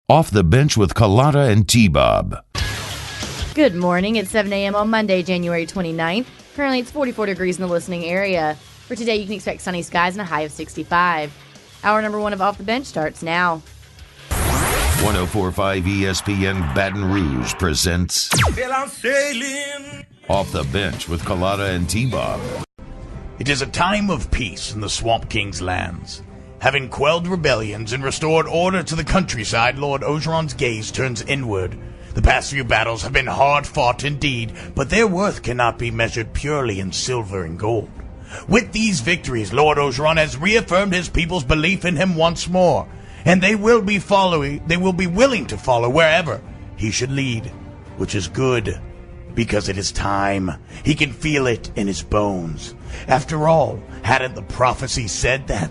Off the Bench with Culotta and T-Bob. Good morning. It's 7 a.m. on Monday, January 29th. Currently, it's 44 degrees in the listening area. For today, you can expect sunny skies and a high of 65. Hour number one of Off the Bench starts now. 104.5 ESPN Baton Rouge presents Off the Bench with Culotta and T-Bob. It is a time of peace in the Swamp King's lands. Having quelled rebellions and restored order to the countryside, Lord Ogeron's gaze turns inward. The past few battles have been hard-fought indeed, but their worth cannot be measured purely in silver and gold. With these victories, Lord Ogeron has reaffirmed his people's belief in him once more, and they will be willing to follow wherever he should lead, which is good, because it is time. He can feel it in his bones. After all, hadn't the prophecy said that?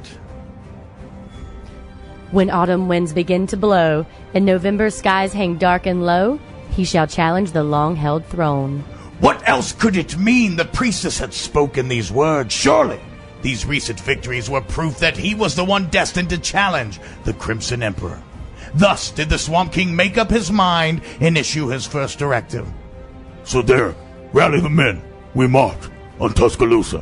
When autumn winds begin to blow and November's skies hang dark and low, he shall challenge the long-held throne. What else could it mean? The priestess had spoken these words. Surely these recent victories were proof that he was the one destined to challenge the Crimson Emperor. Thus did the Swamp King make up his mind and issue his first directive. So there, rally the men. We march on Tuscaloosa.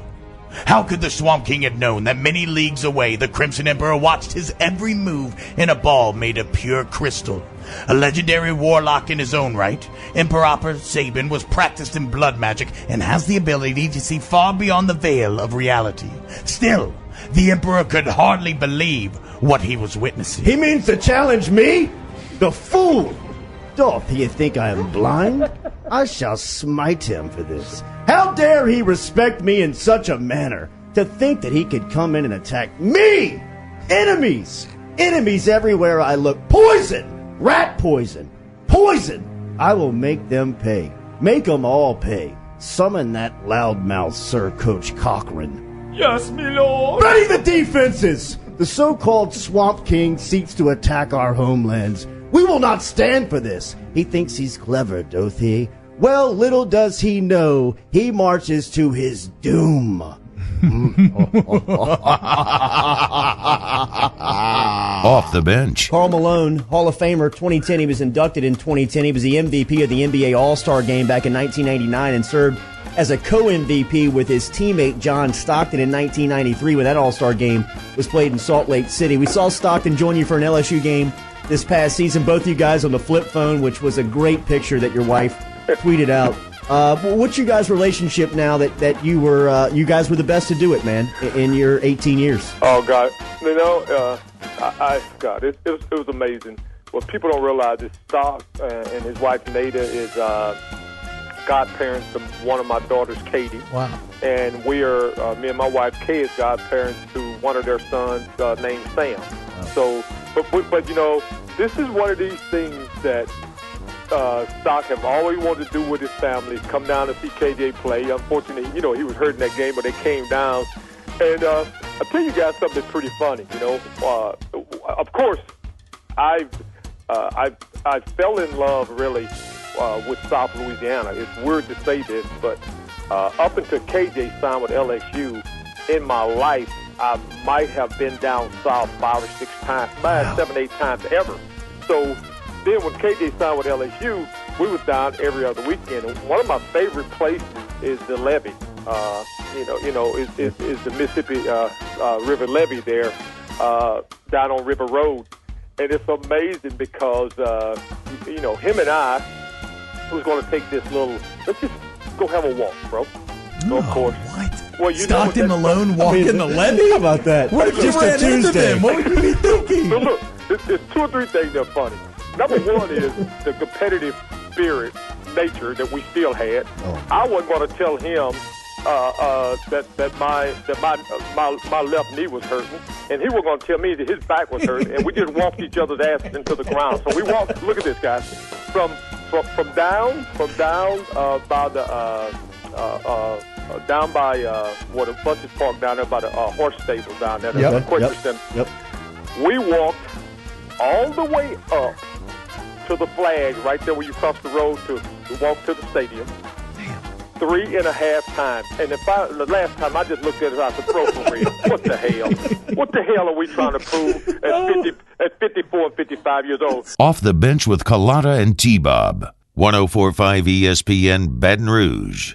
How could the Swamp King have known that many leagues away the Crimson Emperor watched his every move in a ball made of pure crystal? A legendary warlock in his own right, Emperor Sabin was practiced in blood magic and has the ability to see far beyond the veil of reality. Still, the Emperor could hardly believe what he was witnessing. He means to challenge me? The fool! Doth he think I am blind? I shall smite him for this. How dare he respect me in such a manner? To think that he could come in and attack me! Enemies! Enemies everywhere I look. Poison! Rat poison! Poison! I will make them pay. Make them all pay. Summon that loudmouth Sir Coach Cochran. Yes, me lord! Ready the defenses! The so-called Swamp King seeks to attack our homelands. We will not stand for this. He thinks he's clever, doth he? Well, little does he know, he marches to his doom. Off the Bench. Karl Malone, Hall of Famer, 2010. He was inducted in 2010. He was the MVP of the NBA All-Star Game back in 1999 and served as a co-MVP with his teammate John Stockton in 1993 when that All-Star Game was played in Salt Lake City. We saw Stockton join you for an LSU game this past season, both you guys on the flip phone, which was a great picture that your wife tweeted out. What's your guys' relationship now that you guys were the best to do it, man, in your 18 years? Oh God, it was amazing. What people don't realize is Stock and his wife Nada is godparents to one of my daughters, Katie. Wow. And we are me and my wife Kay is godparents to one of their sons named Sam. Wow. So, but you know, this is one of these things that Stock have always wanted to do with his family, come down to see KJ play. Unfortunately, you know, he was hurt in that game, but they came down. And I'll tell you guys something that's pretty funny, you know. Of course, I fell in love, really, with South Louisiana. It's weird to say this, but up until KJ signed with LSU, in my life, I might have been down south 5 or 6 times, 7, 8 times ever. So then when KJ signed with LSU, we was down every other weekend. And one of my favorite places is the levee. Is the Mississippi River levee there down on River Road. And it's amazing because, him and I was going to take this let's just go have a walk, bro. So, of course. What? Well, you Stockton Malone walking the levee? How about that? What if you ran into them? What would you be thinking? So look, there's 2 or 3 things that are funny. Number one is the competitive spirit nature that we still had. Oh. I wasn't going to tell him that my left knee was hurting, and he was going to tell me that his back was hurting, and we just walked each other's asses into the ground. So we walked. Look at this, guys. From down by the down by what a buses park down there by the horse stable down there. Yep. We walked all the way up to the flag right there where you cross the road to walk to the stadium. Damn. 3.5 times. And the last time I just looked at it, I said, bro, for real, what the hell? What the hell are we trying to prove at 54 and 55 years old? Off the Bench with Culotta and T-Bob. 104.5 ESPN Baton Rouge.